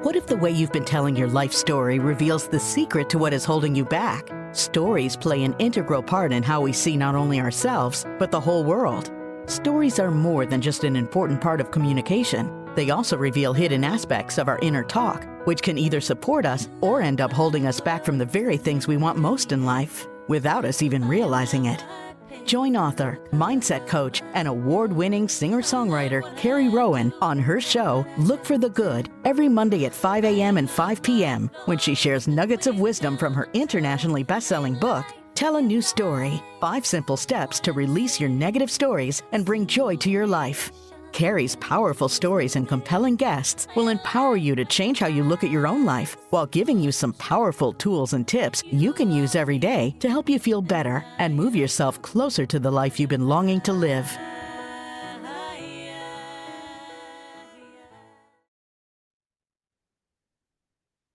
What if the way you've been telling your life story reveals the secret to what is holding you back? Stories play an integral part in how we see not only ourselves, but the whole world. Stories are more than just an important part of communication. They also reveal hidden aspects of our inner talk, which can either support us or end up holding us back from the very things we want most in life, without us even realizing it. Join author, mindset coach, and award-winning singer-songwriter Carrie Rowan on her show, Look for the Good, every Monday at 5 a.m. and 5 p.m. when she shares nuggets of wisdom from her internationally best-selling book, Tell a New Story, 5 Simple Steps to Release Your Negative Stories and Bring Joy to Your Life. Carrie's powerful stories and compelling guests will empower you to change how you look at your own life while giving you some powerful tools and tips you can use every day to help you feel better and move yourself closer to the life you've been longing to live.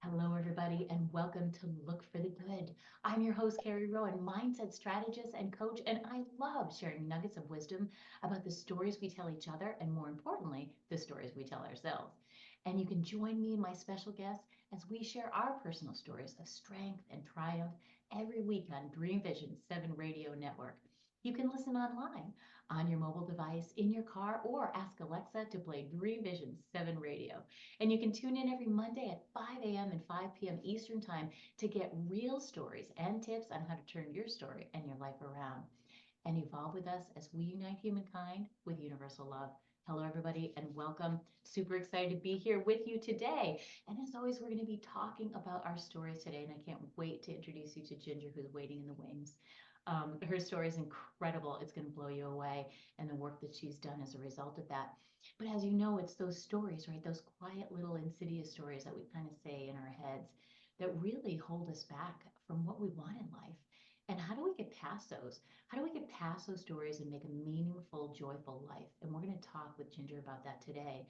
Hello, everybody, and welcome to Look for the Good. I'm your host, Carrie Rowan, mindset strategist and coach, and I love sharing nuggets of wisdom about the stories we tell each other, and more importantly, the stories we tell ourselves. And you can join me and my special guests as we share our personal stories of strength and triumph every week on Dream Vision 7 Radio Network. You can listen online on your mobile device, in your car, or ask Alexa to play Dream Vision 7 Radio. And you can tune in every Monday at 5 a.m. and 5 p.m. Eastern Time to get real stories and tips on how to turn your story and your life around and evolve with us as we unite humankind with universal love. Hello, everybody, and welcome. Super excited to be here with you today. And as always, we're going to be talking about our stories today. And I can't wait to introduce you to Ginger, who's waiting in the wings. Her story is incredible. It's going to blow you away, and the work that she's done as a result of that. But as you know, it's those stories, right? Those quiet little insidious stories that we kind of say in our heads that really hold us back from what we want in life. And how do we get past those? How do we get past those stories and make a meaningful, joyful life? And we're going to talk with Ginger about that today.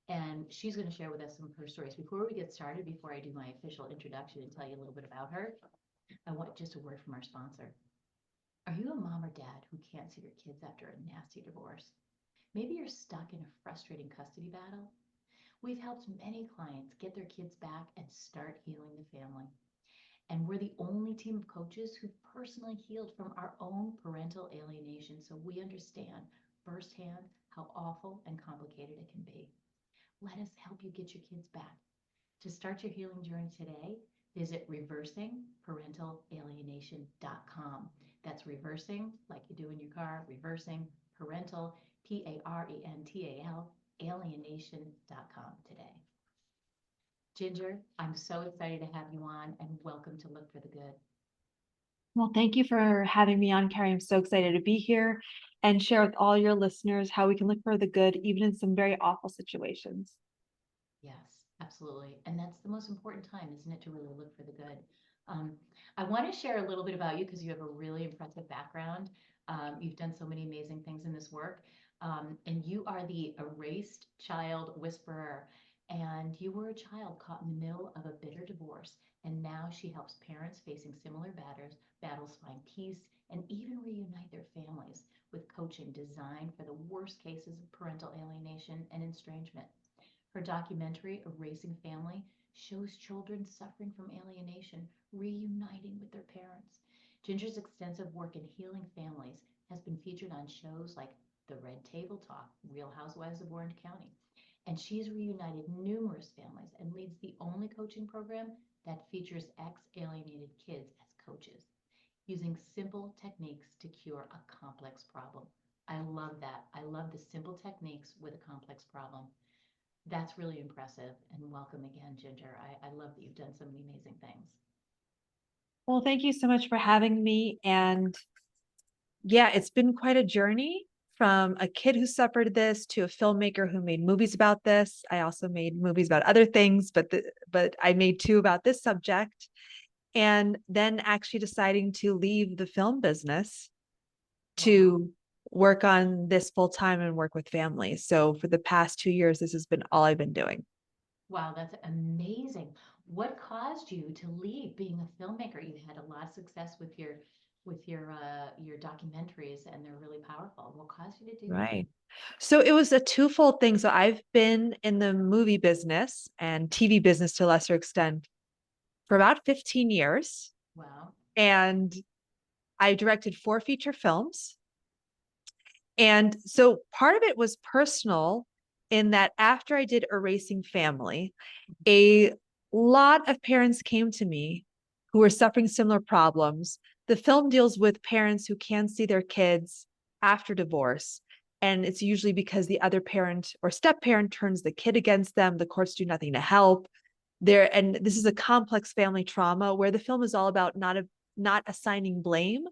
And she's going to share with us some of her stories. Before we get started, before I do my official introduction and tell you a little bit about her, I want just a word from our sponsor. Are you a mom or dad who can't see your kids after a nasty divorce? Maybe you're stuck in a frustrating custody battle. We've helped many clients get their kids back and start healing the family. And we're the only team of coaches who personally healed from our own parental alienation, so we understand firsthand how awful and complicated it can be. Let us help you get your kids back. To start your healing journey today, visit reversingparentalalienation.com. That's reversing, like you do in your car, reversing parental, parental, alienation.com today. Ginger, I'm so excited to have you on and welcome to Look for the Good. Well, thank you for having me on, Carrie. I'm so excited to be here and share with all your listeners how we can look for the good, even in some very awful situations. Yes, absolutely. And that's the most important time, isn't it, to really look for the good? Um, I want to share a little bit about you because you have a really impressive background. You've done so many amazing things in this work. And you are the erased child whisperer. And you were a child caught in the middle of a bitter divorce. And now she helps parents facing similar battles find peace and even reunite their families with coaching designed for the worst cases of parental alienation and estrangement. Her documentary, Erasing Family, shows children suffering from alienation reuniting with their parents. Ginger's extensive work in healing families has been featured on shows like The Red Table Talk, Real Housewives of Orange County. And she's reunited numerous families and leads the only coaching program that features ex alienated kids as coaches, using simple techniques to cure a complex problem. I love that. I love the simple techniques with a complex problem. That's really impressive. And welcome again, Ginger. I love that you've done so many amazing things. Well, thank you so much for having me. And yeah, it's been quite a journey from a kid who suffered this to a filmmaker who made movies about this. I also made movies about other things, but I made 2 about this subject. And then actually deciding to leave the film business to work on this full time and work with families. So for the past 2 years, this has been all I've been doing. Wow, that's amazing. What caused you to leave being a filmmaker? You had a lot of success with your with your documentaries, and they're really powerful. What caused you to do that? Right. So it was a twofold thing. So I've been in the movie business and TV business to a lesser extent for about 15 years. Wow. And I directed 4 feature films. And so part of it was personal in that after I did Erasing Family, a lot of parents came to me who were suffering similar problems. The film deals with parents who can't see their kids after divorce. And it's usually because the other parent or step parent turns the kid against them. The courts do nothing to help. And this is a complex family trauma where the film is all about not assigning blame,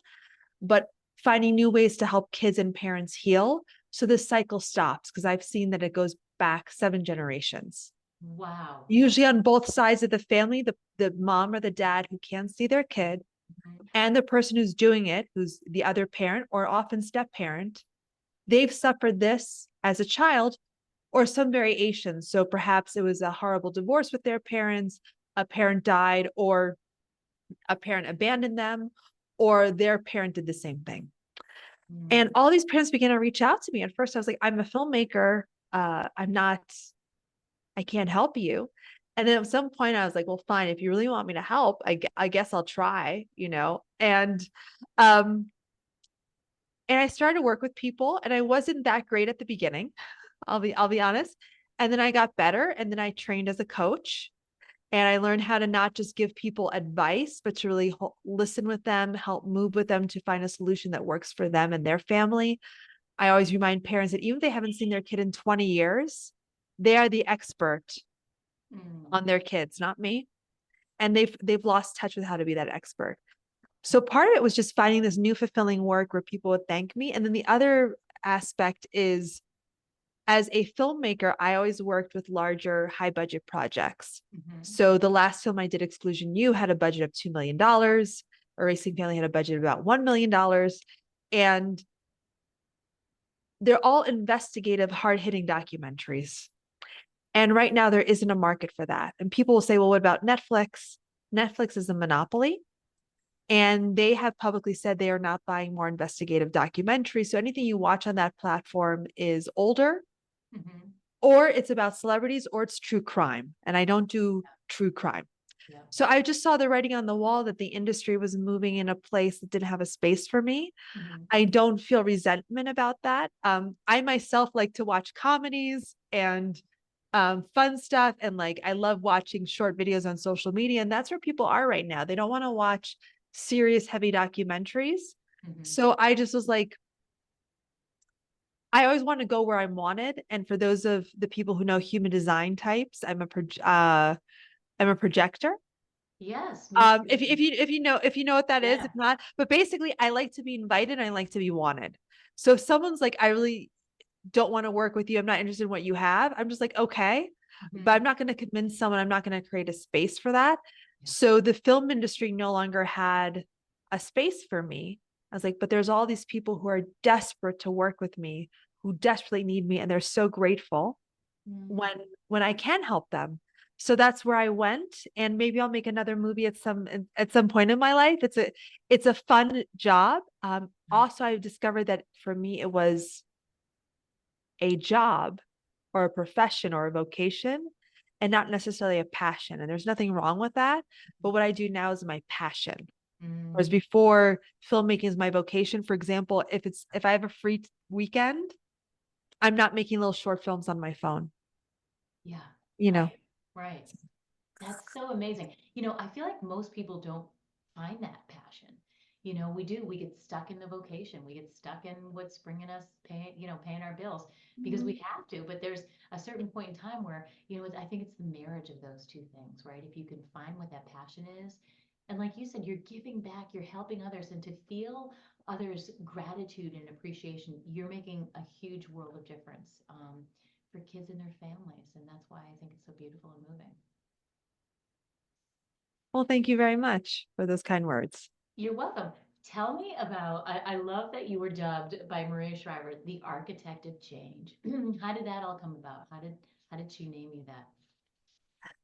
but finding new ways to help kids and parents heal. So this cycle stops because I've seen that it goes back 7 generations. Wow. Usually on both sides of the family, the mom or the dad who can't see their kid Mhm. and the person who's doing it, who's the other parent or often step parent, they've suffered this as a child or some variation. So perhaps it was a horrible divorce with their parents, a parent died, or a parent abandoned them, or their parent did the same thing. And Mm. all these parents began to reach out to me. At first, I was like, I'm a filmmaker. I can't help you. And then at some point, I was like, well, fine. If you really want me to help, I guess I'll try, you know? Um, and I started to work with people and I wasn't that great at the beginning. I'll be honest. And then I got better and then I trained as a coach and I learned how to not just give people advice, but to really listen with them, help move with them to find a solution that works for them and their family. I always remind parents that even if they haven't seen their kid in 20 years, they are the expert Mm. on their kids, not me. And they've lost touch with how to be that expert. So part of it was just finding this new fulfilling work where people would thank me. And then the other aspect is as a filmmaker, I always worked with larger high budget projects. Mhm. So the last film I did, Exclusion U, had a budget of $2 million. Erasing Family had a budget of about $1 million. And they're all investigative, hard hitting documentaries. And right now, there isn't a market for that. And people will say, well, what about Netflix? Netflix is a monopoly. And they have publicly said they are not buying more investigative documentaries. So anything you watch on that platform is older, Mhm. or it's about celebrities, or it's true crime. And I don't do true crime. Yeah. So I just saw the writing on the wall that the industry was moving in a place that didn't have a space for me. Mhm. I don't feel resentment about that. I myself like to watch comedies and fun stuff. And like, I love watching short videos on social media. And that's where people are right now. They don't want to watch serious, heavy documentaries. Mhm. So I just was like, I always want to go where I'm wanted. And for those of the people who know human design types, I'm a projector. Yes, me too. If you know what that is, Yeah. if not, but basically I like to be invited, I like to be wanted. So if someone's like, I really don't want to work with you, I'm not interested in what you have, I'm just like, okay, but I'm Mhm. not going to convince someone, I'm not going to create a space for that. Yeah. So the film industry no longer had a space for me. I was like, but there's all these people who are desperate to work with me, who desperately need me, and they're so grateful Mm. when I can help them. So that's where I went, and maybe I'll make another movie at some point in my life. It's a fun job. Also, I've discovered that for me it was a job or a profession or a vocation, and not necessarily a passion. And there's nothing wrong with that. But what I do now is my passion. Whereas Mm. before, filmmaking is my vocation. For example, if I have a free weekend, I'm not making little short films on my phone. Yeah. You know. Right. Right. That's so amazing. I feel like most people don't find that passion. We do. We get stuck in the vocation. We get stuck in what's bringing us paying our bills because we have to. But there's a certain point in time where, I think it's the marriage of those two things, right? If you can find what that passion is, and like you said, you're giving back, you're helping others, and to feel others' gratitude and appreciation, you're making a huge world of difference for kids and their families. And that's why I think it's so beautiful and moving. Well, thank you very much for those kind words. You're welcome. Tell me about, I love that you were dubbed by Maria Shriver the architect of change. How did that all come about? How did she name you that?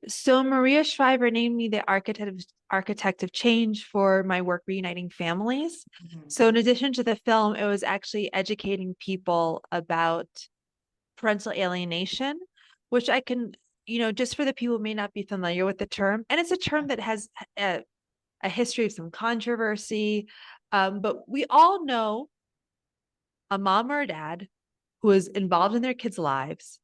So Maria Shriver named me the architect of change for my work reuniting families. Mhm. So in addition to the film, it was actually educating people about parental alienation, which I can, just for the people who may not be familiar with the term, and it's a term that has a history of some controversy. But we all know a mom or a dad who is involved in their kids' lives.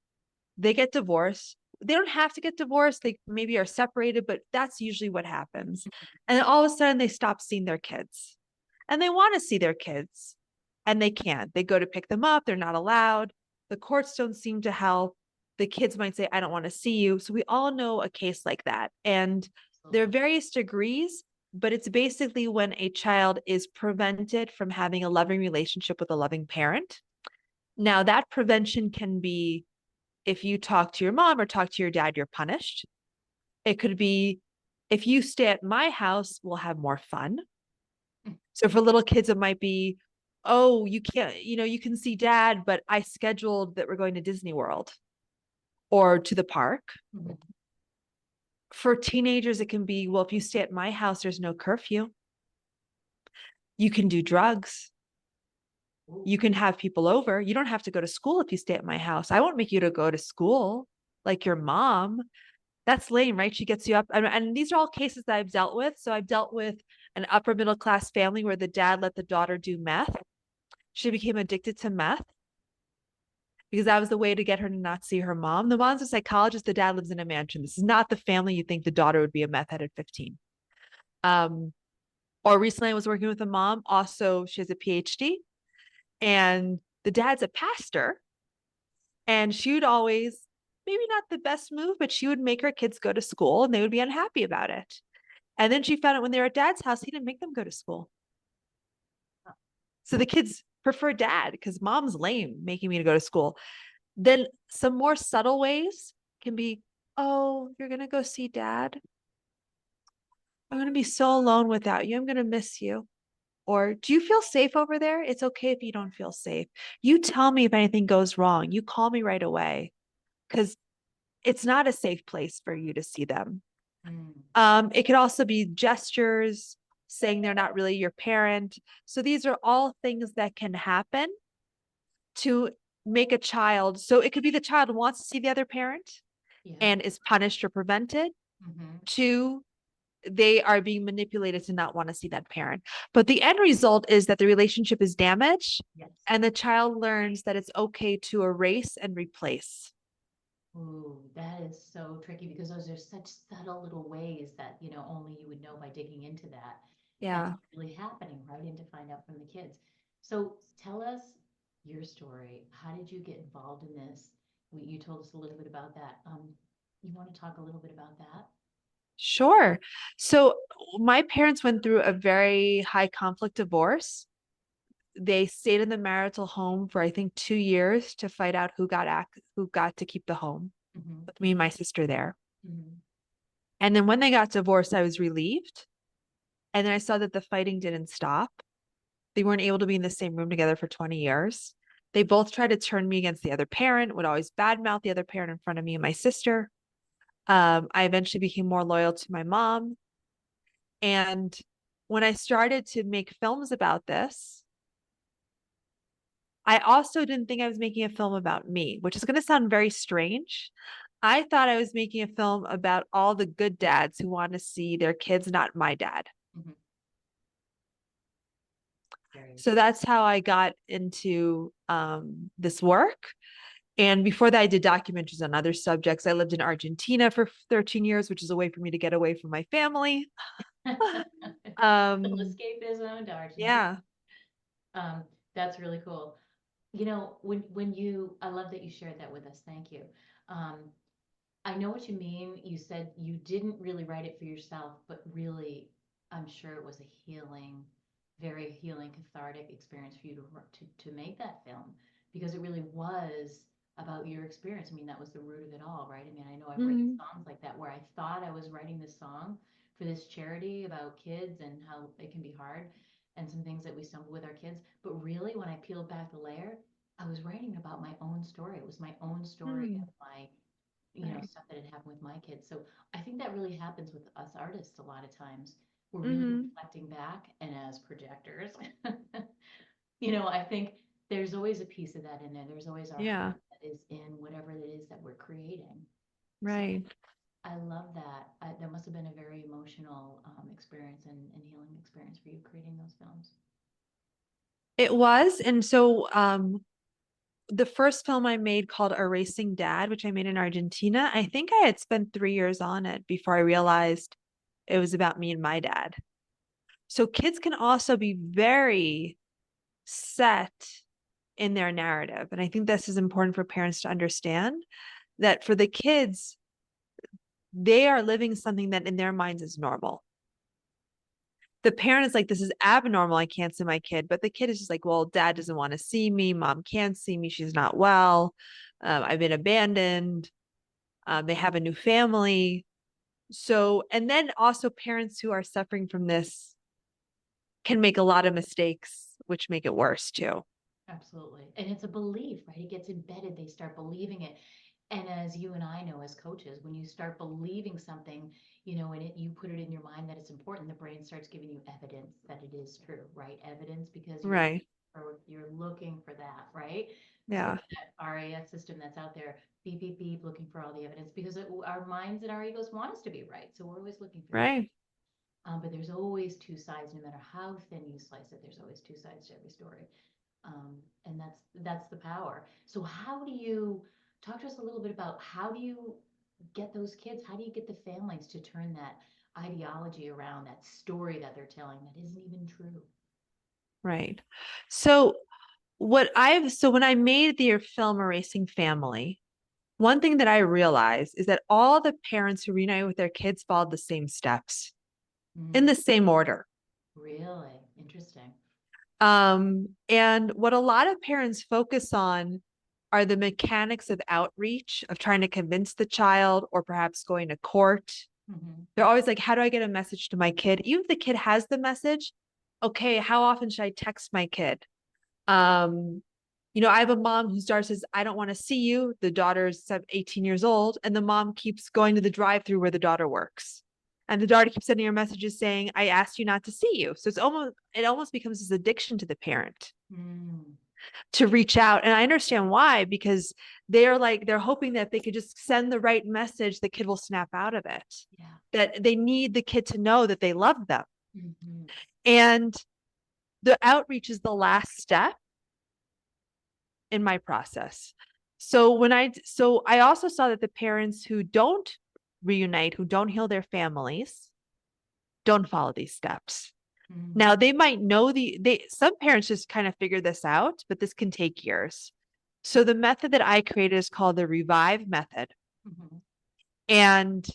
They get divorced. They don't have to get divorced. They maybe are separated, but that's usually what happens. And then all of a sudden they stop seeing their kids and they want to see their kids and they can't. They go to pick them up. They're not allowed. The courts don't seem to help. The kids might say, I don't want to see you. So we all know a case like that. And there are Absolutely. various degrees, but it's basically when a child is prevented from having a loving relationship with a loving parent. Now, that prevention can be if you talk to your mom or talk to your dad, you're punished. It could be if you stay at my house, we'll have more fun. So for little kids, it might be, oh, you can't, you can see dad, but I scheduled that we're going to Disney World or to the park. Mhm. For teenagers, it can be, well, if you stay at my house, there's no curfew. You can do drugs. Ooh. You can have people over. You don't have to go to school if you stay at my house. I won't make you to go to school like your mom. That's lame, right? She gets you up. And these are all cases that I've dealt with. So I've dealt with an upper middle class family where the dad let the daughter do meth. She became addicted to meth because that was the way to get her to not see her mom. The mom's a psychologist. The dad lives in a mansion. This is not the family you think the daughter would be a meth head at 15. Um, or recently I was working with a mom. Also, she has a PhD and the dad's a pastor. And she would always, maybe not the best move, but she would make her kids go to school and they would be unhappy about it. And then she found out when they were at dad's house, he didn't make them go to school. So the kids prefer dad because mom's lame making me to go to school. Then some more subtle ways can be, oh, you're going to go see dad. I'm going to be so alone without you. I'm going to miss you. Or do you feel safe over there? It's okay if you don't feel safe. You tell me if anything goes wrong. You call me right away because it's not a safe place for you to see them. Mm. It could also be gestures, saying they're not really your parent. So these are all things that can happen to make a child. So it could be the child wants to see the other parent Yeah. and is punished or prevented. Hmm. Two, they are being manipulated to not want to see that parent. But the end result is that the relationship is damaged Yes. and the child learns that it's okay to erase and replace. Ooh, that is so tricky because those are such subtle little ways that, only you would know by digging into that and Yeah. what's really happening, right? And to find out from the kids. So tell us your story. How did you get involved in this? You told us a little bit about that. You want to talk a little bit about that? Sure. So my parents went through a very high conflict divorce. They stayed in the marital home for I think 2 years to fight out who got to keep the home Hmm. with me and my sister there. Hmm. And then when they got divorced, I was relieved. And then I saw that the fighting didn't stop. They weren't able to be in the same room together for 20 years. They both tried to turn me against the other parent, would always badmouth the other parent in front of me and my sister. I eventually became more loyal to my mom. And when I started to make films about this, I also didn't think I was making a film about me, which is going to sound very strange. I thought I was making a film about all the good dads who want to see their kids, not my dad. Hmm. Very So interesting. that's how I got into this work. And before that, I did documentaries on other subjects. I lived in Argentina for 13 years, which is a way for me to get away from my family. Little Um, escapism to Argentina. yeah, Um, that's really cool. I love that you shared that with us. Thank you. Um, I know what you mean. You said you didn't really write it for yourself, but really, I'm sure it was a very healing, cathartic experience for you to make that film because it really was about your experience. I mean, that was the root of it all, right? I mean, I know I've written mhm, songs like that where I thought I was writing this song for this charity about kids and how it can be hard and some things that we stumble with our kids. But really, when I peeled back the layer, I was writing about my own story. It was my own story mhm, of my Right. stuff that had happened with my kids. So I think that really happens with us artists a lot of times. We're really Hmm. reflecting back, and as projectors, I think there's always a piece of that in there. There's always our Yeah. heart that is in whatever it is that we're creating. So Right. I love that. That must have been a very emotional experience and healing experience for you creating those films. It was. And so, the first film I made called Erasing Dad, which I made in Argentina, I think I had spent 3 years on it before I realized it was about me and my dad. So kids can also be very set in their narrative. And I think this is important for parents to understand that for the kids, they are living something that in their minds is normal. The parent is like, this is abnormal. I can't see my kid. But the kid is just like, well, dad doesn't want to see me. Mom can't see me. She's not well. I've been abandoned. They have a new family. So, and then also parents who are suffering from this can make a lot of mistakes, which make it worse too. Absolutely. And it's a belief, right? It gets embedded. They start believing it. And as you and I know as coaches, when you start believing something, and you put it in your mind that it's important, the brain starts giving you evidence that it is true, right? Evidence because Right. you're looking for that, right? So Yeah. that RAS system that's out there, beep, beep, beep, looking for all the evidence because our minds and our egos want us to be right. So we're always looking for the evidence. Right. But there's always two sides, no matter how thin you slice it, there's always two sides to every story. And that's the power. So how do you talk to us a little bit about how do you get those kids? How do you get the families to turn that ideology around, that story that they're telling that isn't even true? Right. So so when I made the film Erasing Family, one thing that I realized is that all the parents who reunite with their kids followed the same steps in Mm, the same order. really interesting. And what a lot of parents focus on are the mechanics of outreach, of trying to convince the child or perhaps going to court. Hmm. They're always like, how do I get a message to my kid? Even if the kid has the message, okay, how often should I text my kid? Um, I have a mom whose daughter says, I don't want to see you. The daughter's 18 years old, and the mom keeps going to the drive-through where the daughter works. And the daughter keeps sending her messages saying, I asked you not to see you. So it almost becomes this addiction to the parent Mm, to reach out. And I understand why, because they're hoping that if they could just send the right message, the kid will snap out of it. yeah. That they need the kid to know that they love them. Hmm. And the outreach is the last step in my process. So I also saw that the parents who don't reunite, who don't heal their families, don't follow these steps. Mm, Now they might know some parents just kind of figure this out, but this can take years. So the method that I created is called the Revive method. hmm. And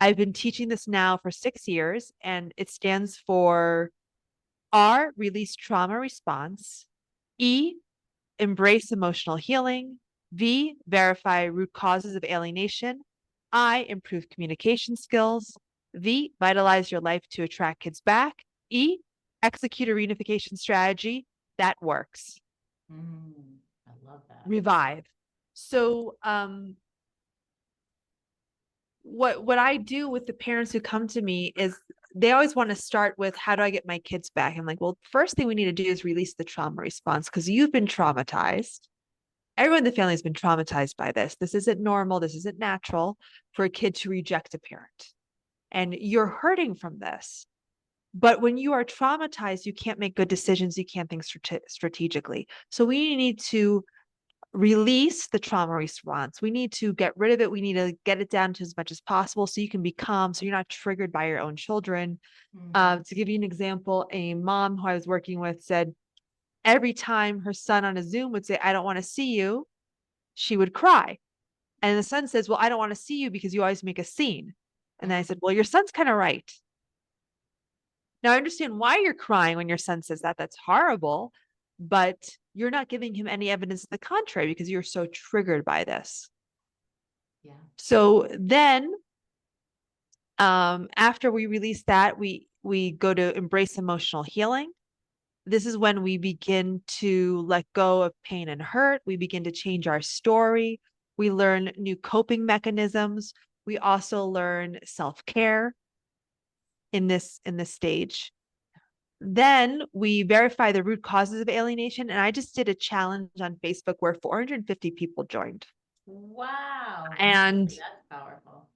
I've been teaching this now for 6 years, and it stands for R, release trauma response, E, embrace emotional healing, V, verify root causes of alienation, I, improve communication skills, V, vitalize your life to attract kids back, E, execute a reunification strategy that works. Mm, I love that. Revive. So what I do with the parents who come to me is they always want to start with, how do I get my kids back? I'm like, well, first thing we need to do is release the trauma response because you've been traumatized. Everyone in the family has been traumatized by this. This isn't normal. This isn't natural for a kid to reject a parent. And you're hurting from this. But when you are traumatized, you can't make good decisions. You can't think strategically. So we need to release the trauma response. We need to get rid of it. We need to get it down to as much as possible so you can be calm, so you're not triggered by your own children. Hmm. To give you an example, a mom who I was working with said every time her son on a Zoom would say, I don't want to see you, she would cry. And the son says, well, I don't want to see you because you always make a scene. And then I said, well, your son's kind of right. Now I understand why you're crying when your son says that. That's horrible, but you're not giving him any evidence to the contrary because you're so triggered by this. Yeah. So then after we release that, we go to embrace emotional healing. This is when we begin to let go of pain and hurt. We begin to change our story. We learn new coping mechanisms. We also learn self-care in this stage. Then we verify the root causes of alienation. And I just did a challenge on Facebook where 450 people joined. Wow. And That's powerful.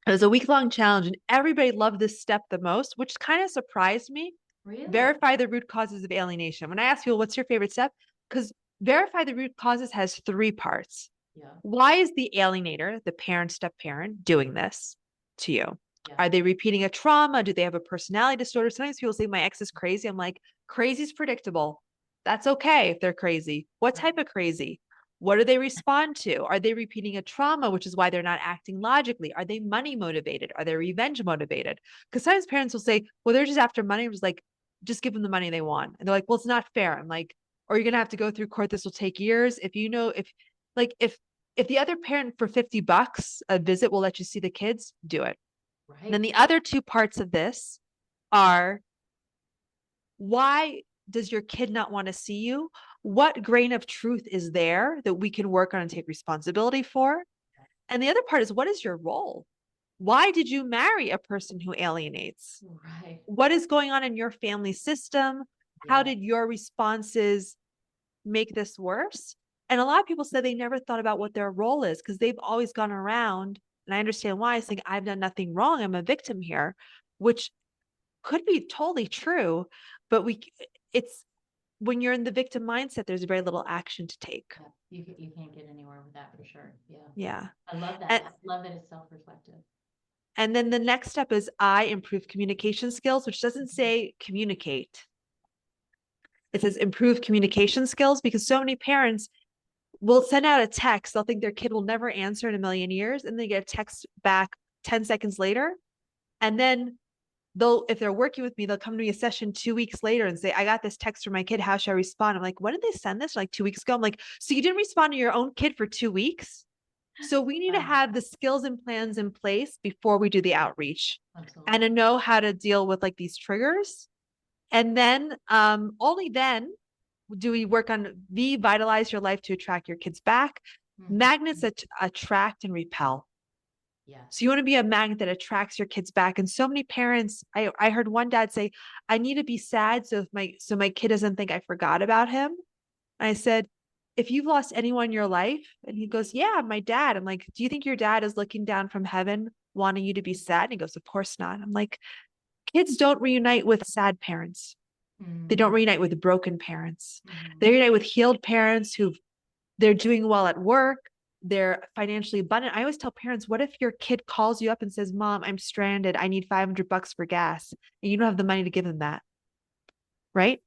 it was a week-long challenge, and everybody loved this step the most, which kind of surprised me. Really? Verify the root causes of alienation. When I ask people, what's your favorite step? Because verify the root causes has three parts. Yeah. Why is the alienator, the parent, step parent, doing this to you? Yeah. Are they repeating a trauma? Do they have a personality disorder? Sometimes people say, my ex is crazy. I'm like, crazy is predictable. That's okay if they're crazy. What type of crazy? What do they respond to? Are they repeating a trauma, which is why they're not acting logically? Are they money motivated? Are they revenge motivated? Because sometimes parents will say, well, they're just after money. I'm just like, just give them the money they want. And they're like, well, it's not fair. I'm like, or you're going to have to go through court. This will take years. If you know, if the other parent for $50 a visit will let you see the kids, do it. Right. And then the other two parts of this are, why does your kid not want to see you? What grain of truth is there that we can work on and take responsibility for? And the other part is, what is your role? Why did you marry a person who alienates? Right. What is going on in your family system? How Yeah. did your responses make this worse? And a lot of people said they never thought about what their role is because they've always gone around, and I understand why, saying, I've done nothing wrong. I'm a victim here, which could be totally true, but it's when you're in the victim mindset, there's very little action to take. Yeah. You can't get anywhere with that for sure. Yeah. Yeah. I love that. And, I love that it's self-reflective. and then the next step is I improve communication skills, which doesn't say communicate. It says improve communication skills, because so many parents will send out a text. They'll think their kid will never answer in a million years. And they get a text back 10 seconds later. And then if they're working with me, they'll come to me a session 2 weeks later and say, I got this text from my kid. How should I respond? I'm like, when did they send this? Like 2 weeks ago. I'm like, so you didn't respond to your own kid for 2 weeks? So we need to have the skills and plans in place before we do the outreach. Absolutely. And to know how to deal with like these triggers. And then only then do we work on revitalize your life to attract your kids back. Mhm. Magnets attract and repel. Yes. So you want to be a magnet that attracts your kids back. And so many parents, I heard one dad say, I need to be sad so my kid doesn't think I forgot about him. And I said, if you've lost anyone in your life, and he goes, yeah, my dad. I'm like, do you think your dad is looking down from heaven wanting you to be sad? And he goes, of course not. I'm like, kids don't reunite with sad parents. They don't reunite with broken parents. They reunite with healed parents they're doing well at work. They're financially abundant. I always tell parents, what if your kid calls you up and says, Mom, I'm stranded. I need $500 for gas. And you don't have the money to give them that. Right.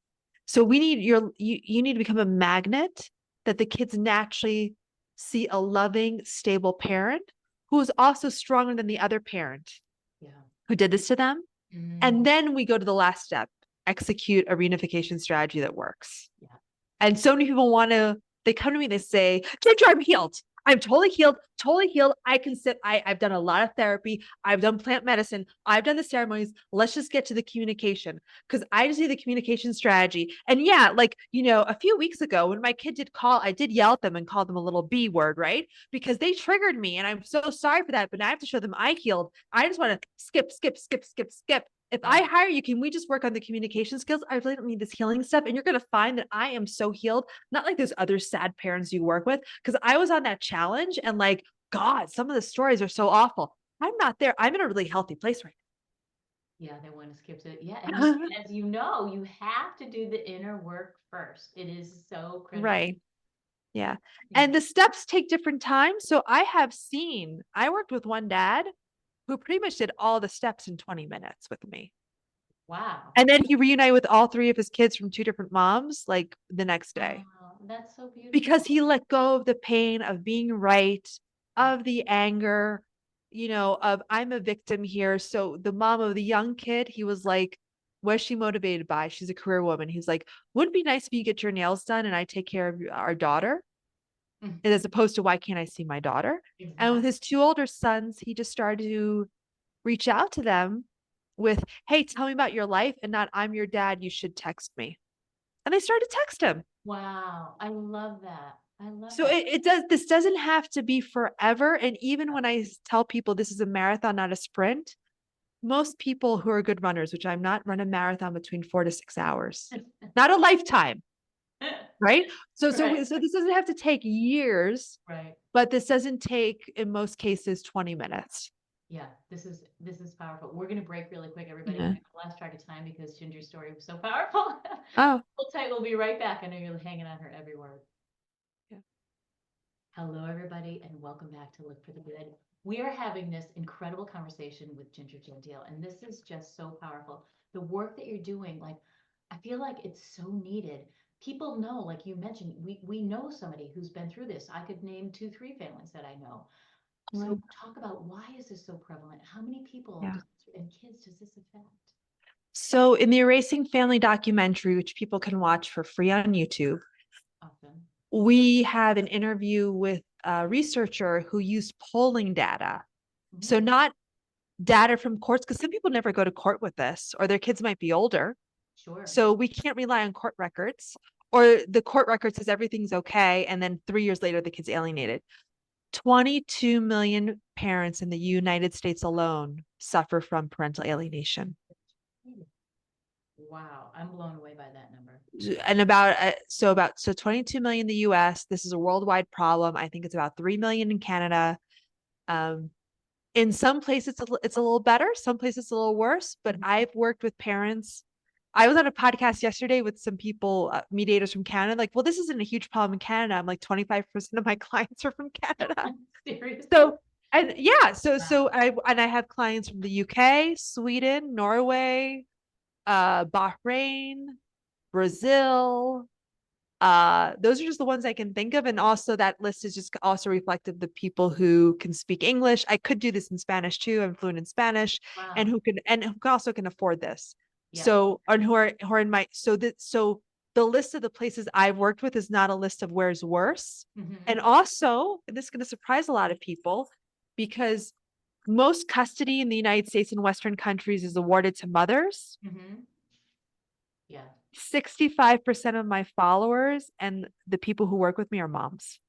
So we need you need to become a magnet that the kids naturally see a loving, stable parent who is also stronger than the other parent who did this to them. And then we go to the last step, execute a reunification strategy that works. Yeah. And so many people they come to me, they say, Ginger, I'm healed. I'm totally healed, totally healed. I can sit. I've done a lot of therapy. I've done plant medicine. I've done the ceremonies. Let's just get to the communication, because I just need the communication strategy. And yeah, like, a few weeks ago when my kid did call, I did yell at them and call them a little B word, right? Because they triggered me, and I'm so sorry for that. But now I have to show them I healed. I just want to skip, skip, skip, skip, skip. If I hire you, can we just work on the communication skills? I really don't need this healing stuff. And you're going to find that I am so healed, not like those other sad parents you work with. Because I was on that challenge and like, God, some of the stories are so awful. I'm not there. I'm in a really healthy place right now. Yeah, they want to skip it. Yeah. And now. as you know, you have to do the inner work first. It is so critical. Right. Yeah. And the steps take different times. So I worked with one dad who pretty much did all the steps in 20 minutes with me. Wow. And then he reunited with all three of his kids from two different moms, like the next day. Wow, that's so beautiful. Because he let go of the pain of being right, of the anger, of I'm a victim here. So the mom of the young kid, he was like, what's she motivated by? She's a career woman. He's like, wouldn't it be nice if you get your nails done and I take care of our daughter? As opposed to, why can't I see my daughter? Exactly. And with his two older sons, he just started to reach out to them with, hey, tell me about your life, and not, I'm your dad, you should text me. And they started to text him. Wow. I love that. I love So that. this doesn't have to be forever. And even when I tell people this is a marathon, not a sprint, most people who are good runners, which I'm not, run a marathon between 4 to 6 hours, not a lifetime, right? Right. So this doesn't have to take years, Right. but this doesn't take, in most cases, 20 minutes. Yeah, this is powerful. We're gonna break really quick, everybody. Yeah. I lost track of time because Ginger's story was so powerful. Oh, Hold tight, we'll be right back. I know you're hanging on her every word. yeah. Hello, everybody, and welcome back to Look for the Good. We are having this incredible conversation with Ginger Gentile, and this is just so powerful. The work that you're doing, like, I feel like it's so needed. People know, like you mentioned, we know somebody who's been through this. I could name two, three families that I know. So Right. talk about why is this so prevalent? How many people Yeah. and kids does this affect? So in the Erasing Family documentary, which people can watch for free on YouTube, Often. we have an interview with a researcher who used polling data. Mhm. So not data from courts, because some people never go to court with this, or their kids might be older. Sure. So we can't rely on court records, or the court record says everything's okay. And then 3 years later, the kid's alienated. 22 million parents in the United States alone suffer from parental alienation. Wow, I'm blown away by that number. And so 22 million in the US. This is a worldwide problem. I think it's about 3 million in Canada. Um, in some places it's a little better, some places it's a little worse, but I've worked with parents. I was on a podcast yesterday with some people, mediators from Canada, like, well, this isn't a huge problem in Canada. I'm like, 25% of my clients are from Canada. Seriously? So, and yeah, so Wow. I have clients from the UK, Sweden, Norway, Bahrain, Brazil. Those are just the ones I can think of. And also that list is just also reflective of the people who can speak English. I could do this in Spanish too. I'm fluent in Spanish, and Wow. who also can afford this. Yes. So, and who are in my, so the list of the places I've worked with is not a list of where's worse. Hmm. And also, and this is going to surprise a lot of people, because most custody in the United States and Western countries is awarded to mothers. Hmm. Yeah. 65% of my followers and the people who work with me are moms,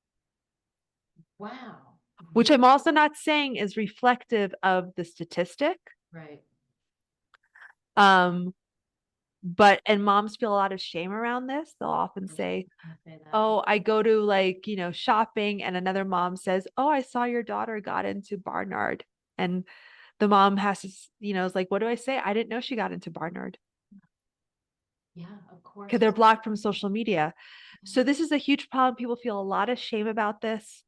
Wow. which I'm also not saying is reflective of the statistic. Right. Um, and moms feel a lot of shame around this. They'll often say, I say that. oh, I go to, like, shopping, and another mom says, oh, I saw your daughter got into Barnard. And the mom has to, is like, what do I say? I didn't know she got into Barnard, Yeah, of because course. they're blocked from social media. Yeah. So this is a huge problem. People feel a lot of shame about this.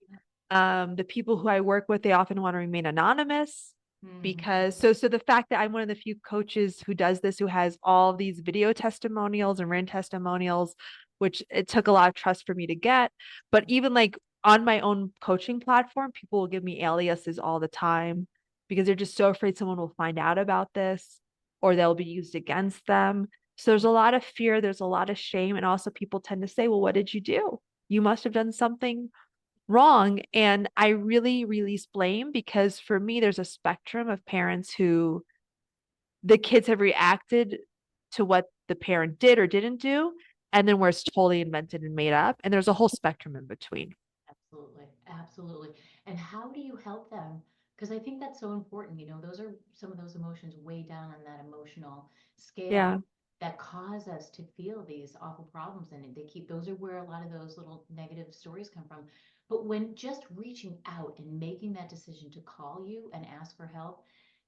Yeah. The people who I work with, they often want to remain anonymous, Mhm. because so the fact that I'm one of the few coaches who does this, who has all these video testimonials and written testimonials, which it took a lot of trust for me to get. But even like on my own coaching platform, people will give me aliases all the time because they're just so afraid someone will find out about this or they'll be used against them. So there's a lot of fear, there's a lot of shame, and also people tend to say, well, what did you do? You must have done something wrong. And I really release blame, because for me, there's a spectrum of parents who the kids have reacted to what the parent did or didn't do, and then where it's totally invented and made up. And there's a whole spectrum in between. Absolutely. Absolutely. And how do you help them? Because I think that's so important. Those are some of those emotions way down on that emotional scale Yeah, that cause us to feel these awful problems. And those are where a lot of those little negative stories come from. But when just reaching out and making that decision to call you and ask for help,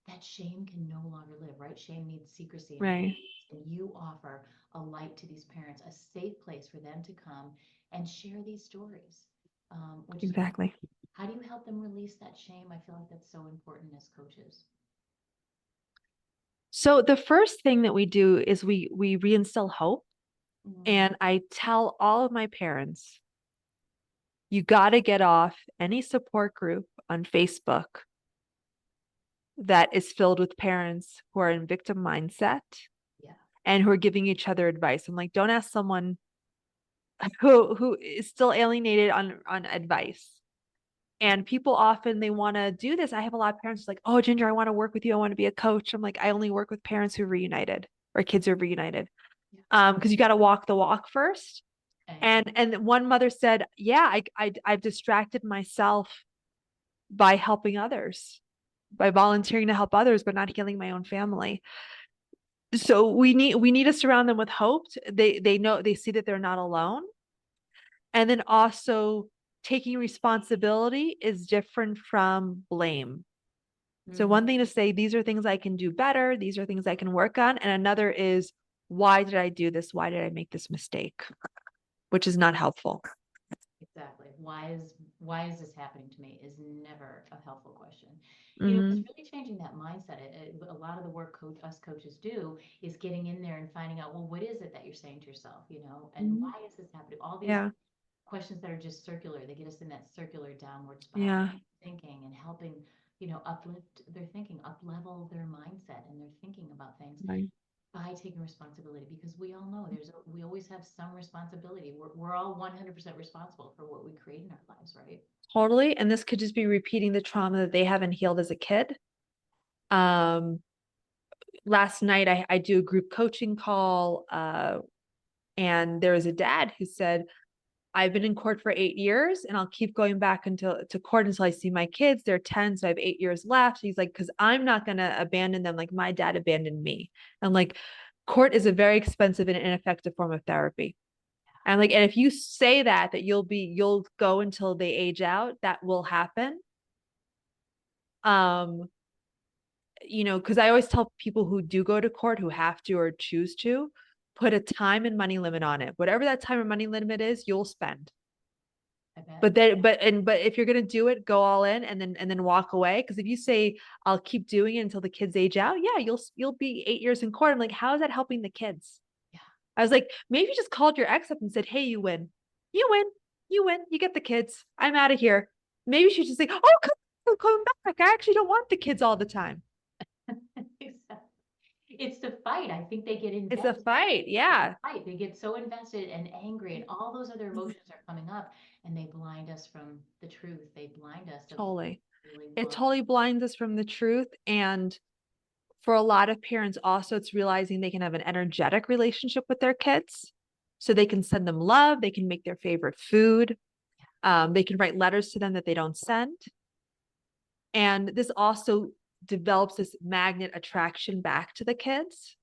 that shame can no longer live, right? Shame needs secrecy. right. And you offer a light to these parents, a safe place for them to come and share these stories, which is wonderful. Exactly. How do you help them release that shame? I feel like that's so important as coaches. So the first thing that we do is we reinstill hope. Mm, And I tell all of my parents, you got to get off any support group on Facebook that is filled with parents who are in victim mindset yeah. and who are giving each other advice. I'm like, don't ask someone who is still alienated on advice. And people often, they want to do this. I have a lot of parents like, oh, Ginger, I want to work with you. I want to be a coach. I'm like, I only work with parents who are reunited or kids who are reunited. Yeah. Because you got to walk the walk first. And one mother said, yeah, I've distracted myself by helping others, by volunteering to help others, but not healing my own family. So we need to surround them with hope. They know, they see that they're not alone. And then also, taking responsibility is different from blame. So Mhm. one thing to say, these are things I can do better, these are things I can work on. And another is, why did I do this? Why did I make this mistake? Which is not helpful. Exactly. Why is this happening to me is never a helpful question. It's Mm-hmm. really changing that mindset. A lot of the work us coaches do is getting in there and finding out, well, what is it that you're saying to yourself, and Mm-hmm. why is this happening? All these Yeah. questions that are just circular, they get us in that circular downward spiral Yeah. thinking and helping, uplift their thinking, up level their mindset and their thinking about things Right. by taking responsibility, because we all know we always have some responsibility. We're all 100% responsible for what we create in our lives, right? Totally. And this could just be repeating the trauma that they haven't healed as a kid. Um, Last night I do a group coaching call, and there was a dad who said, I've been in court for 8 years and I'll keep going back until to court until I see my kids. They're 10, so I have 8 years left. He's like, because I'm not gonna abandon them like my dad abandoned me. And like, court is a very expensive and ineffective form of therapy. And like, and if you say that you'll go until they age out, that will happen. Um, because I always tell people who do go to court, who have to or choose to, put a time and money limit on it. Whatever that time and money limit is, you'll spend. I bet. But if you're gonna do it, go all in and then walk away. Because if you say I'll keep doing it until the kids age out, yeah, you'll be 8 years in court. I'm like, how is that helping the kids? Yeah. I was like, maybe you just called your ex up and said, hey, you win, you get the kids. I'm out of here. Maybe she should say, oh, come back. I actually don't want the kids all the time. Exactly. It's the fight. I think they get It's a invested. fight. It's Yeah, a fight. They get so invested and angry, and all those other emotions are coming up, and they blind us from the truth. They blind us of what totally. we really It want. totally blinds us from the truth. And for a lot of parents also, it's realizing they can have an energetic relationship with their kids, so they can send them love, they can make their favorite food, they can write letters to them that they don't send. And this also develops this magnet attraction back to the kids.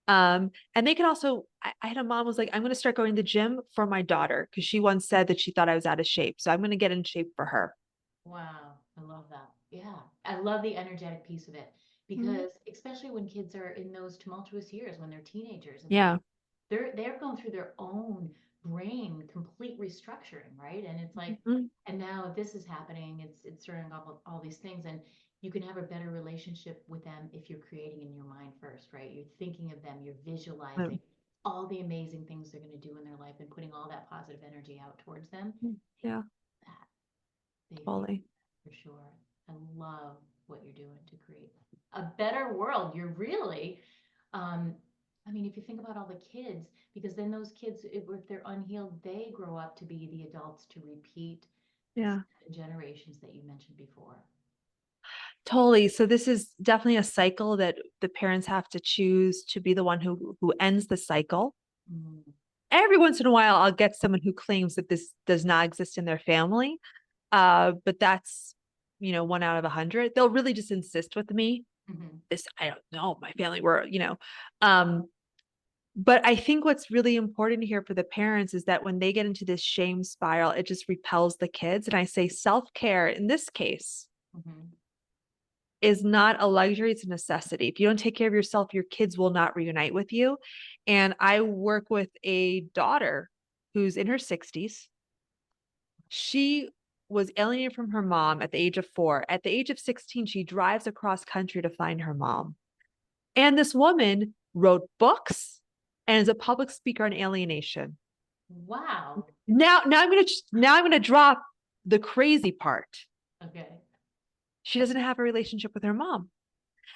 And they can also, I had a mom was like, I'm going to start going to the gym for my daughter because she once said that she thought I was out of shape, so I'm going to get in shape for her. Wow, I love that. Yeah, I love the energetic piece of it, Mhm. because especially when kids are in those tumultuous years, when they're teenagers, it's like Yeah. they're going through their own brain complete restructuring, right? And it's like, Mhm. and now this is happening. It's throwing up all these things, and you can have a better relationship with them if you're creating in your mind first, right? You're thinking of them, you're visualizing all the amazing things they're going to do in their life and putting all that positive energy out towards them. Yeah, That they feel totally. for sure. I love what you're doing to create a better world. You're really, um, I mean, if you think about all the kids, because then those kids, if they're unhealed, they grow up to be the adults to repeat the Yeah, generations that you mentioned before. totally. So this is definitely a cycle that the parents have to choose to be the one who ends the cycle. Mm, Every once in a while, I'll get someone who claims that this does not exist in their family. But that's, 1 out of 100. They'll really just insist with me. mhm. This, I don't know, my family were, um, but I think what's really important here for the parents is that when they get into this shame spiral, it just repels the kids. And I say self-care in this case Mhm. is not a luxury, it's a necessity. If you don't take care of yourself, your kids will not reunite with you. And I work with a daughter who's in her 60s. She was alienated from her mom at the age of 4. At the age of 16, she drives across country to find her mom. And this woman wrote books and is a public speaker on alienation. Wow. Now I'm gonna drop the crazy part. Okay. She doesn't have a relationship with her mom.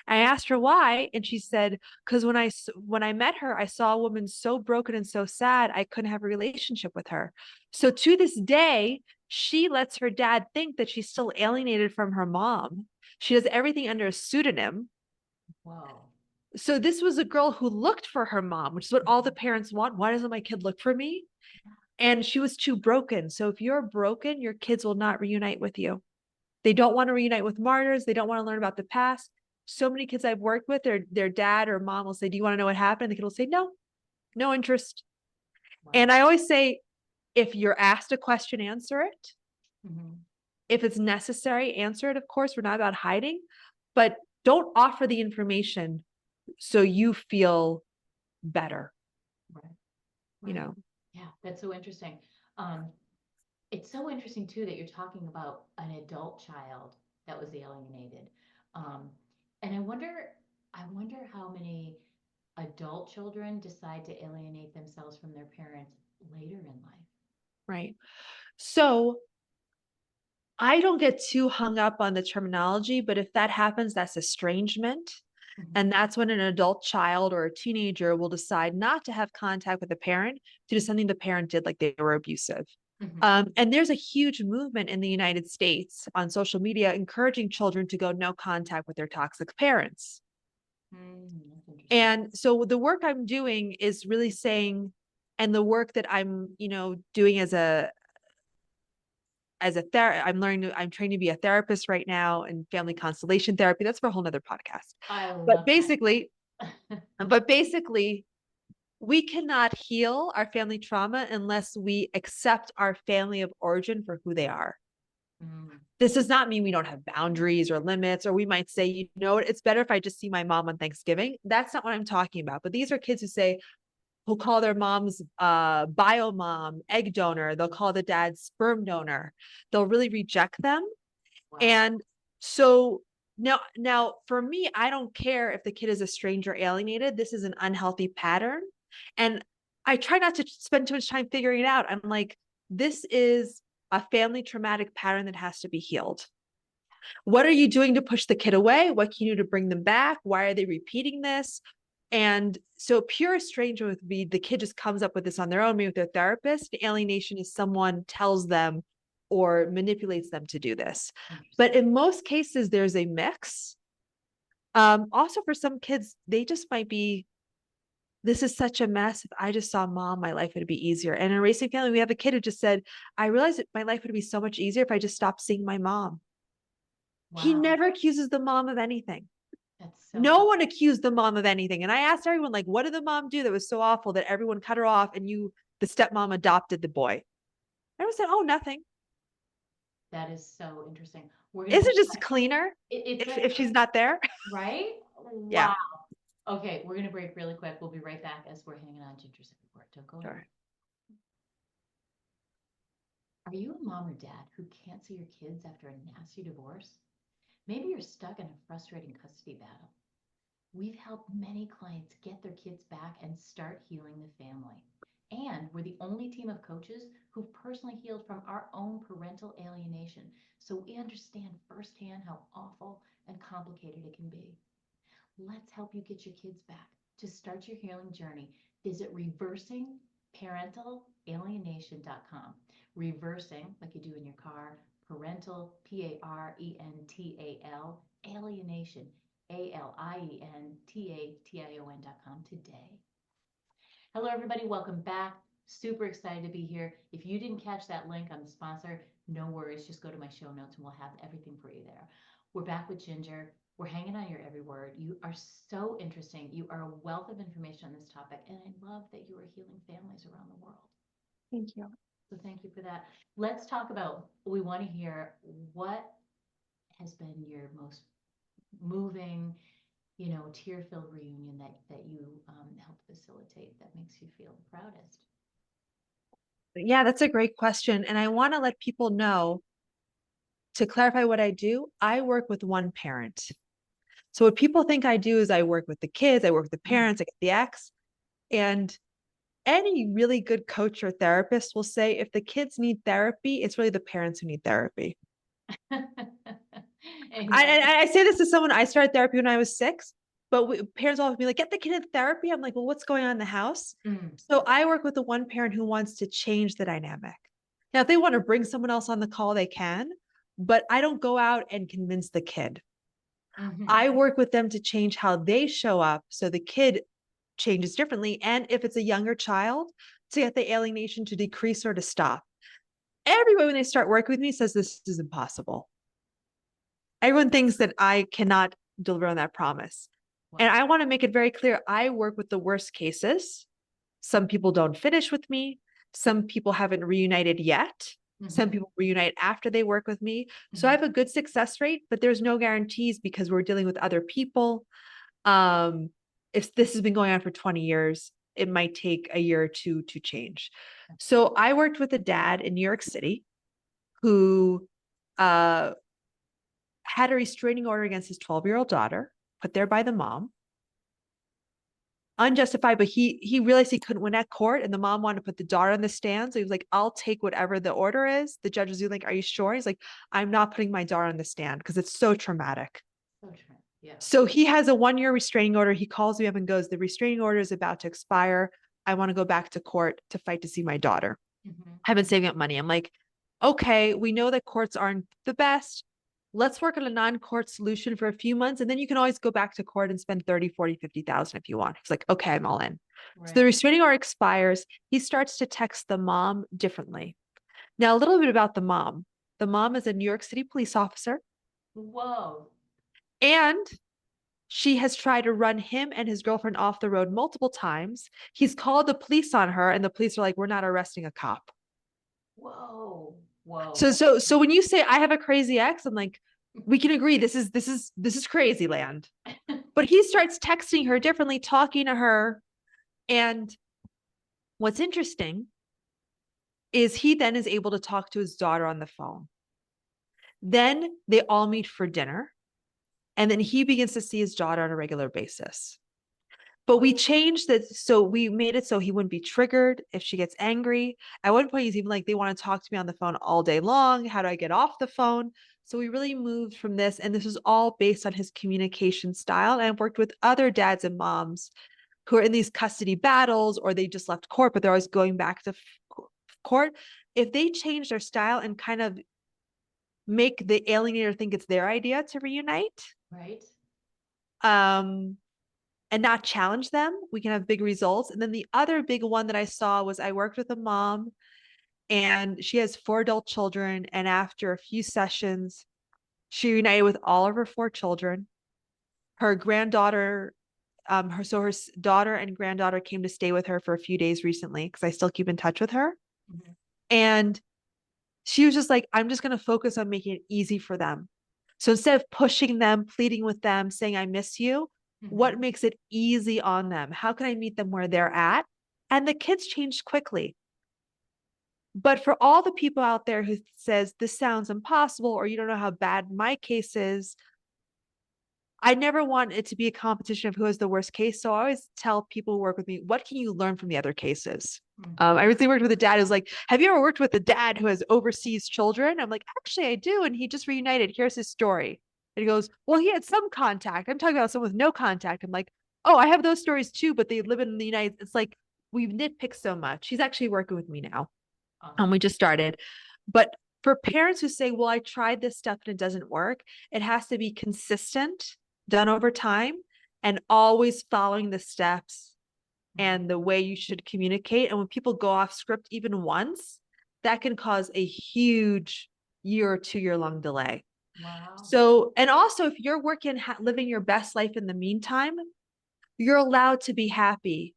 I asked her why, and she said, "Because when I met her, I saw a woman so broken and so sad, I couldn't have a relationship with her. So to this day, she lets her dad think that she's still alienated from her mom. She does everything under a pseudonym. Whoa. So this was a girl who looked for her mom, which is what all the parents want. Why doesn't my kid look for me? And she was too broken. So if you're broken, your kids will not reunite with you. They don't want to reunite with martyrs. They don't want to learn about the past. So many kids I've worked with, their dad or mom will say, "Do you want to know what happened?" And the kid will say, "No, no interest." Wow. And I always say, if you're asked a question, answer it. Mhm. If it's necessary, answer it. Of course, we're not about hiding, but don't offer the information so you feel better, Right. you Right. know? Yeah, that's so interesting. Um, it's so interesting too that you're talking about an adult child that was alienated. Um, and I wonder how many adult children decide to alienate themselves from their parents later in life. Right. So I don't get too hung up on the terminology, but if that happens, that's estrangement. Mhm. And that's when an adult child or a teenager will decide not to have contact with the parent due to something the parent did, like they were abusive. Mhm. And there's a huge movement in the United States on social media encouraging children to go no contact with their toxic parents. That's interesting. And so the work I'm doing is really saying, and the work that I'm, doing I'm trained to be a therapist right now in family constellation therapy. That's for a whole nother podcast. I But love basically, that. but basically, we cannot heal our family trauma unless we accept our family of origin for who they are. Mm, This does not mean we don't have boundaries or limits, or we might say, it's better if I just see my mom on Thanksgiving. That's not what I'm talking about. But these are kids who call their moms bio mom, egg donor. They'll call the dad sperm donor. They'll really reject them. wow. And so now for me, I don't care if the kid is a stranger alienated. This is an unhealthy pattern. And I try not to spend too much time figuring it out. I'm like, this is a family traumatic pattern that has to be healed. What are you doing to push the kid away? What can you do to bring them back? Why are they repeating this? And so pure stranger would be the kid just comes up with this on their own, maybe with their therapist. Alienation is someone tells them or manipulates them to do this. But in most cases, there's a mix. Also, for some kids, they just might be, this is such a mess. If I just saw mom, my life would be easier. And in a racing family, we have a kid who just said, I realized that my life would be so much easier if I just stopped seeing my mom. He Wow. never accuses the mom of anything. That's so No one accused the mom of anything. And I asked everyone, like, what did the mom do that was so awful that everyone cut her off and the stepmom adopted the boy? Everyone said, oh, nothing. that is so interesting. We're gonna Isn't break it just cleaner it's like if she's not there? right? Yeah. Wow. Okay, we're gonna break really quick. We'll be right back as we're hanging on Ginger's report. Don't go anywhere. Sure. Are you a mom or dad who can't see your kids after a nasty divorce? Maybe you're stuck in a frustrating custody battle. We've helped many clients get their kids back and start healing the family. And we're the only team of coaches who've personally healed from our own parental alienation. So we understand firsthand how awful and complicated it can be. Let's help you get your kids back. To start your healing journey, visit reversingparentalalienation.com. Reversing, like you do in your car, parental, parental, alienation, alientation.com today. Hello, everybody. Welcome back. Super excited to be here. If you didn't catch that link on the sponsor, no worries. Just go to my show notes and we'll have everything for you there. We're back with Ginger. We're hanging on your every word. You are so interesting. You are a wealth of information on this topic, and I love that you are healing families around the world. Thank you. So thank you for that. Let's talk about, we want to hear what has been your most moving, tear-filled reunion that you helped facilitate that makes you feel the proudest. Yeah, that's a great question. And I want to let people know, to clarify what I do, I work with one parent. So what people think I do is I work with the kids, I work with the parents, I get the ex. And any really good coach or therapist will say if the kids need therapy, it's really the parents who need therapy. I say this to someone, I started therapy when I was 6, but parents all be like, get the kid in therapy. I'm like, well, what's going on in the house? So I work with the one parent who wants to change the dynamic. Now, if they want to bring someone else on the call, they can, but I don't go out and convince the kid. I work with them to change how they show up so the kid changes differently. And if it's a younger child, to get the alienation to decrease or to stop. Everyone, when they start working with me, says this is impossible. Everyone thinks that I cannot deliver on that promise. Wow. And I want to make it very clear, I work with the worst cases. Some people don't finish with me. Some people haven't reunited yet. Some people reunite after they work with me. So I have a good success rate, but there's no guarantees because we're dealing with other people. If this has been going on for 20 years, it might take a year or two to change. So I worked with a dad in New York City who had a restraining order against his 12-year-old daughter, put there by the mom. Unjustified, but he realized he couldn't win at court, and the mom wanted to put the daughter on the stand. So he was like, I'll take whatever the order is. The judge was like, are you sure? He's like, I'm not putting my daughter on the stand because it's so traumatic. So true. Yeah. So he has a 1-year restraining order. He calls me up and goes, the restraining order is about to expire. I want to go back to court to fight to see my daughter. I've been saving up money. I'm like, okay, we know that courts aren't the best. Let's work on a non-court solution for a few months. And then you can always go back to court and spend 30, 40, 50,000 if you want. It's like, okay, I'm all in. Right. So the restraining order expires. He starts to text the mom differently. Now, a little bit about the mom. The mom is a New York City police officer. Whoa. And she has tried to run him and his girlfriend off the road multiple times. He's called the police on her, and the police are like, we're not arresting a cop. Whoa. Whoa. So when you say I have a crazy ex, I'm like, we can agree this is crazy land. But he starts texting her differently, talking to her. And what's interesting is he then is able to talk to his daughter on the phone. Then they all meet for dinner. And then he begins to see his daughter on a regular basis. But we changed that. So we made it so he wouldn't be triggered if she gets angry. At one point, he's even like, they want to talk to me on the phone all day long. How do I get off the phone? So we really moved from this. And this was all based on his communication style. And I've worked with other dads and moms who are in these custody battles, or they just left court, but they're always going back to court. If they change their style and kind of make the alienator think it's their idea to reunite, Right. and not challenge them, we can have big results. And then the other big one that I saw was I worked with a mom and she has 4 adult children. And after a few sessions, she reunited with all of her 4 children. Her granddaughter, her daughter and granddaughter came to stay with her for a few days recently because I still keep in touch with her. And she was just like, I'm just going to focus on making it easy for them. So instead of pushing them, pleading with them, saying, I miss you, what makes it easy on them? How can I meet them where they're at? And the kids changed quickly. But for all the people out there who says this sounds impossible, or you don't know how bad my case is, I never want it to be a competition of who has the worst case. So I always tell people who work with me, what can you learn from the other cases? I recently worked with a dad who's like, have you ever worked with a dad who has overseas children? I'm like, actually, I do. And he just reunited. Here's his story. And he goes, well, he had some contact. I'm talking about someone with no contact. I'm like, oh, I have those stories too, but they live in the United States. It's like, we've nitpicked so much. He's actually working with me now. We just started. But for parents who say, well, I tried this stuff and it doesn't work, it has to be consistent, done over time, and always following the steps and the way you should communicate. And when people go off script even once, that can cause a huge year or 2-year long delay. Wow. So, and also if you're working, living your best life in the meantime, you're allowed to be happy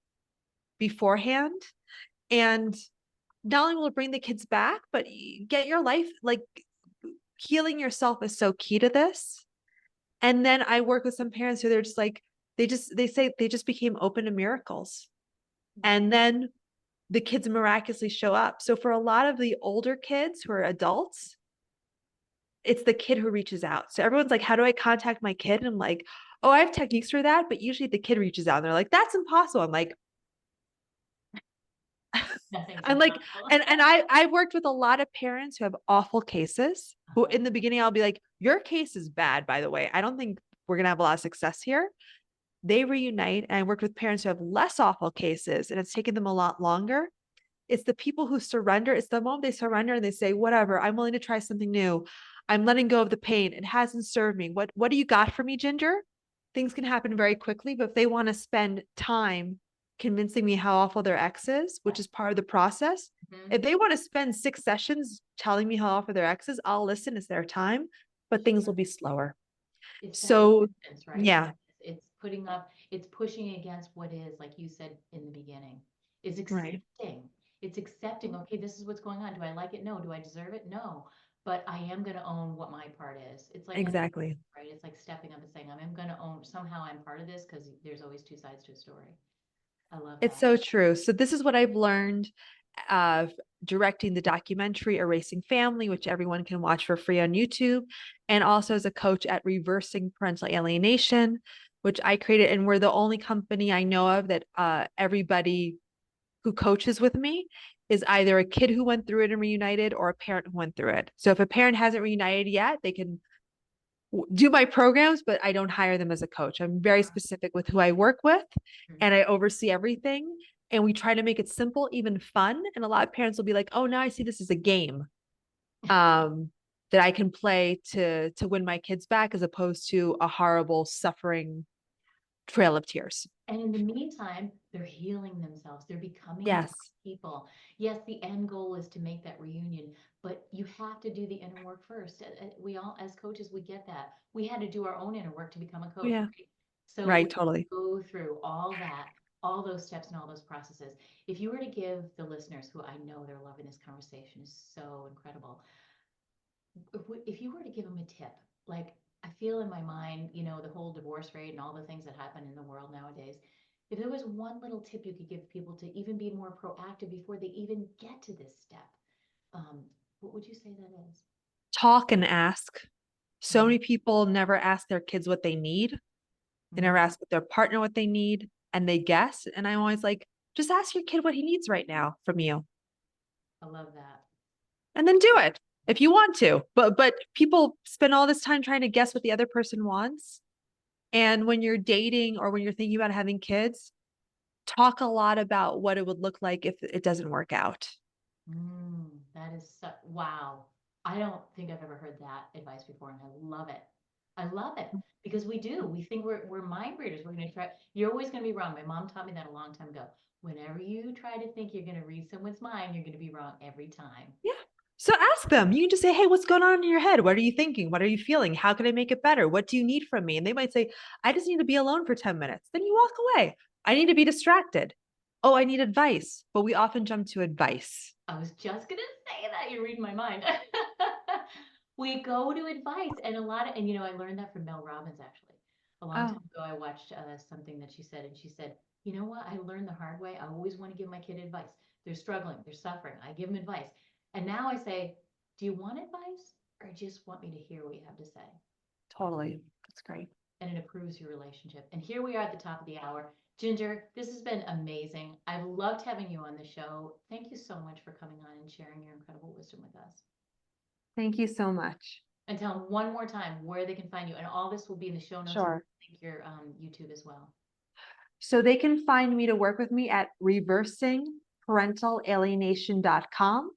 beforehand. And not only will it bring the kids back, but get your life, like healing yourself is so key to this. And then I work with some parents who they're just like, they say they just became open to miracles. And then the kids miraculously show up. So for a lot of the older kids who are adults, it's the kid who reaches out. So everyone's like, how do I contact my kid? And I'm like, oh, I have techniques for that. But usually the kid reaches out and they're like, that's impossible. I'm like, I'm like, and I've worked with a lot of parents who have awful cases who in the beginning, I'll be like, your case is bad, by the way. I don't think we're going to have a lot of success here. They reunite. And I worked with parents who have less awful cases and it's taken them a lot longer. It's the people who surrender. It's the moment they surrender and they say, whatever, I'm willing to try something new. I'm letting go of the pain. It hasn't served me. What do you got for me, Ginger? Things can happen very quickly, but if they want to spend time convincing me how awful their ex is, which is part of the process. Mhm. If they want to spend 6 sessions telling me how awful their ex is, I'll listen. It's their time, but things will be slower. It's that So resistance, right? yeah, It's putting up, it's pushing against what is, like you said in the beginning, is right. accepting. It's accepting, okay, this is what's going on. Do I like it? No. Do I deserve it? No. But I am going to own what my part is. It's like, Exactly. right? It's like stepping up and saying, I'm going to own, somehow I'm part of this because there's always two sides to a story. I love It's that. so true. So this is what I've learned of directing the documentary Erasing Family, which everyone can watch for free on YouTube, and also as a coach at Reversing Parental Alienation, which I created. And we're the only company I know of that everybody who coaches with me is either a kid who went through it and reunited or a parent who went through it. So if a parent hasn't reunited yet, they can do my programs, but I don't hire them as a coach. I'm very specific with who I work with and I oversee everything. And we try to make it simple, even fun. And a lot of parents will be like, oh, now I see this as a game that I can play to win my kids back as opposed to a horrible suffering trail of tears. And in the meantime, they're healing themselves. They're becoming better Yes. people. Yes, the end goal is to make that reunion, but you have to do the inner work first. We all, as coaches, we get that. We had to do our own inner work to become a coach, Yeah. right? So Right. we Totally. go through all that, all those steps and all those processes. If you were to give the listeners, who I know they're loving this conversation, is so incredible, if you were to give them a tip, like I feel in my mind, the whole divorce rate and all the things that happen in the world nowadays, if there was one little tip you could give people to even be more proactive before they even get to this step, what would you say that is? Talk and ask. So Mm, many people never ask their kids what they need. They never mm, ask their partner what they need and they guess. And I'm always like, just ask your kid what he needs right now from you I love that. and then do it if you want to. But people spend all this time trying to guess what the other person wants. And when you're dating or when you're thinking about having kids, talk a lot about what it would look like if it doesn't work out. That is so, wow. I don't think I've ever heard that advice before, and I love it. I love it because we do. We think we're mind readers. We're going to try. You're always going to be wrong. My mom taught me that a long time ago. Whenever you try to think you're going to read someone's mind, you're going to be wrong every time. Yeah. So ask them. You can just say, hey, what's going on in your head? What are you thinking? What are you feeling? How can I make it better? What do you need from me? And they might say, I just need to be alone for 10 minutes. Then you walk away. I need to be distracted. Oh, I need advice. But we often jump to advice. I was just going to say that. You're reading my mind. We go to advice and I learned that from Mel Robbins actually. A long Oh, time ago, I watched something that she said, and she said, you know what? I learned the hard way. I always want to give my kid advice. They're struggling, they're suffering. I give them advice. And now I say, do you want advice or just want me to hear what you have to say? totally. That's great. And it improves your relationship. And here we are at the top of the hour. Ginger, this has been amazing. I've loved having you on the show. Thank you so much for coming on and sharing your incredible wisdom with us. Thank you so much. And tell them one more time where they can find you. And all this will be in the show notes. Sure. I think your YouTube as well. So they can find me to work with me at reversingparentalalienation.com.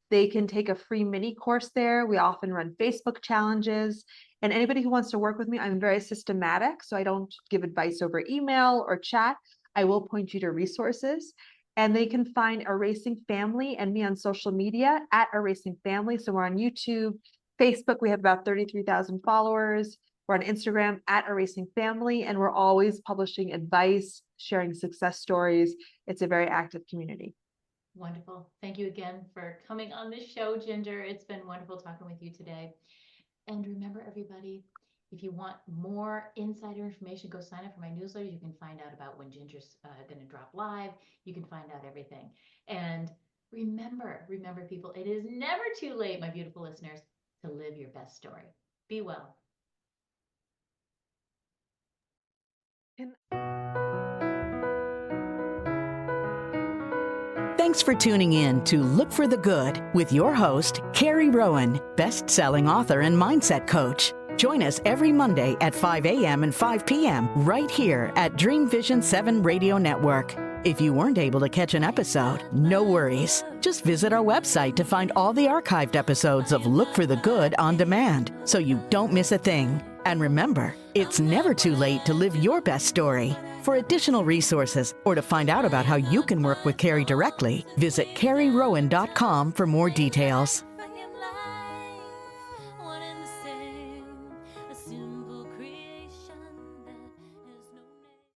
They can take a free mini course there. We often run Facebook challenges. And anybody who wants to work with me, I'm very systematic. So I don't give advice over email or chat. I will point you to resources. And they can find Erasing Family and me on social media at Erasing Family. So we're on YouTube, Facebook. We have about 33,000 followers. We're on Instagram at Erasing Family. And we're always publishing advice, sharing success stories. It's a very active community. Wonderful. Thank you again for coming on this show, Ginger. It's been wonderful talking with you today. And remember, everybody, if you want more insider information, go sign up for my newsletter. You can find out about when Ginger's going to drop live. You can find out everything. And remember, people, it is never too late, my beautiful listeners, to live your best story. Be well. Thanks for tuning in to Look for the Good with your host, Carrie Rowan, best-selling author and mindset coach. Join us every Monday at 5 a.m. and 5 p.m. right here at Dream Vision 7 Radio Network. If you weren't able to catch an episode, no worries. Just visit our website to find all the archived episodes of Look for the Good on demand so you don't miss a thing. And remember, it's never too late to live your best story. For additional resources or to find out about how you can work with Carrie directly, visit carrierowan.com for more details.